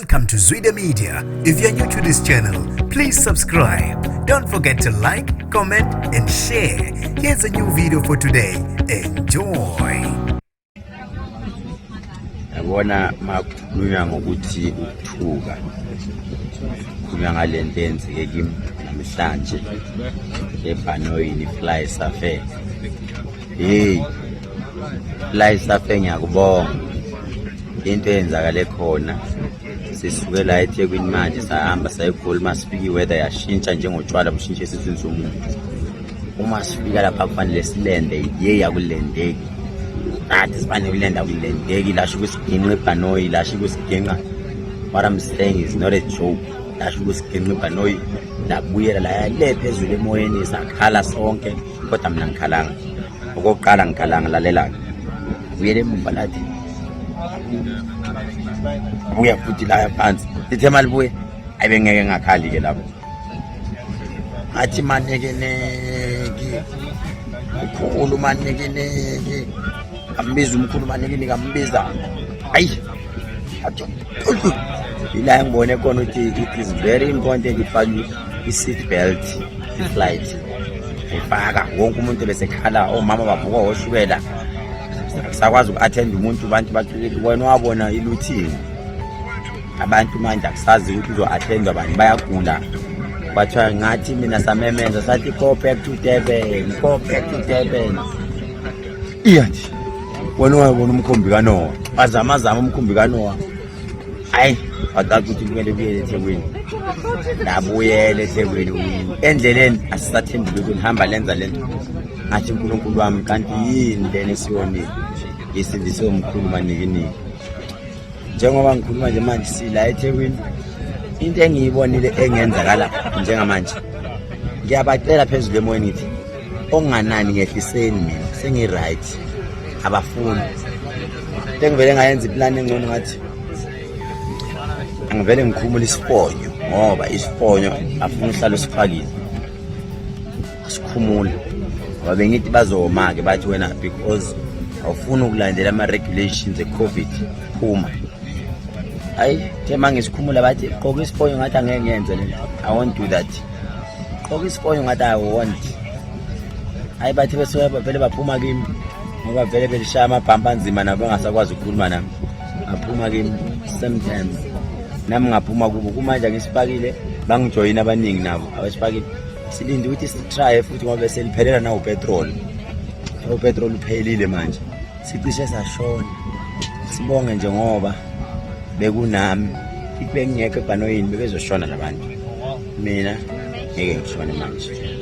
Welcome to Zwida Media. If you're new to this channel, please subscribe. Don't forget to like, comment, and share. Here's a new video for today. Enjoy. Yabona makhulunywa ngokuthi ukuthuka. Kukhulunywa ngalento enzeke kimi namhlanje ebhanoyini fly safe. Hey. Fly safe ngiyakubonga. Into eyenzakale khona sisuke la eThekwini manje sahamba sayegoli masifika iweather yashintsha njengotshwala bushintshe esizini somuntu. Uma sifika lapha kufanele silende yakulendeki. Athi sibane kulenda kulendeki lasho kwisiginqe ebhanoyi lasho kwisiginqa. What I'm saying is not a joke. Lasho kwisiginqe ebhanoyi labuyela la yale phezulu emoyeni sakhala sonke kodwa mina ngikhalanga. Okokuqala ngikhalanga lalela. Uyele emva lathi buya futhi la phansi lithe malibuye ayibengeke ngakhali ke lapho athi manekeneki ukhulu manekeneki ambiza umkhulu manekeneki kambiza ayi athi ila ngibone khona ukuthi it is very important ifake i-seat belt i-flight ifaka wonke umuntu besekhala omama bavuka oshukela sakwazi uku-attend umuntu abantu bathi wena wabona iluthini abantu manje akusazi ukuthi uzo-attendwa abantu bayagula bathiwa ngathi mina samemenza sathi go back to Durban iyathi wena wabona umkhumbi kaNoah bazamazama umkhumbi kaNoah hayi batathi ukuthi kumele buyele eThekwini labuyele eThekwini endleleni asisathembi ukuthi nihamba lenza lento athi uNkulunkulu wami kanti yini lena esiyonile isindise umkhulu manekeniki njengoba ngikhuluma nje manje sila eThekwini into engiyibonile engenzakala njengamanje ngiyabacela phezulu emoyeni ngithi okunganani ngehliseni mina sengi-right abafuni ngivele ngayenza iplan engcono ngathi angivele ngikhumule isifonyo ngoba isifonyo afuna uhlale usifakile asikhumule ngoba bengithi bazoma-ke bathi wena because awufuna ukulandela ama-regulations e-COVID phuma hayi thema ngisikhumula bathi gqoka isifonyo ngathi angeke ngiyenze lento I won't do that gqoka isifonyo ngathi I won't hayi bathi besuke vele baphuma kimi ngoba vele belishaya amabhampa anzima nabo bengasakwazi ukukhuluma nami baphuma kimi sometimes nami ngaphuma kubo kumanje ngisifakile bangijoyina abaningi nabo abasifakile silinde ukuthi sitry futhi ngoba seliphelela na upetrol uphelile manje sicishe sashona sibonge nje ngoba bekunami bengingekho ebhanoyini bebezoshona labantu mina ngeke ngishone manje.